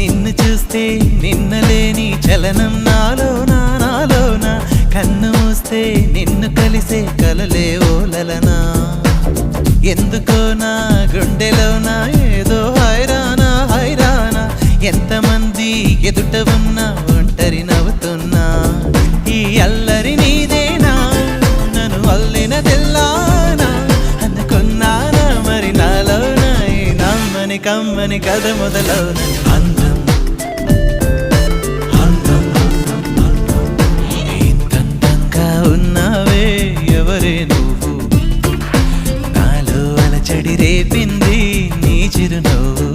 నిన్ను చూస్తే నిన్నలేని చలనం నాలోనా నాలోనా కన్ను మూస్తే నిన్ను కలిసే కలలే ఓలలనా ఎందుకో నా గుండెలోనా ఏదో హైరానా హైరానా ఎంతమంది ఎదుట ఉన్నా ఒంటరి నవ్వుతున్నా ఈ అల్లరి నీదేనా నన్ను అల్లినదెల్లానా అనుకున్నానా మరి నాలోనా ఈ నమ్మని కమ్మని కథ మొదలవున అందం అందం ఇంతందంగా ఉన్నావే ఎవరే నువ్వు నాలో అలచడి రేపింది నీ చిరునవ్వు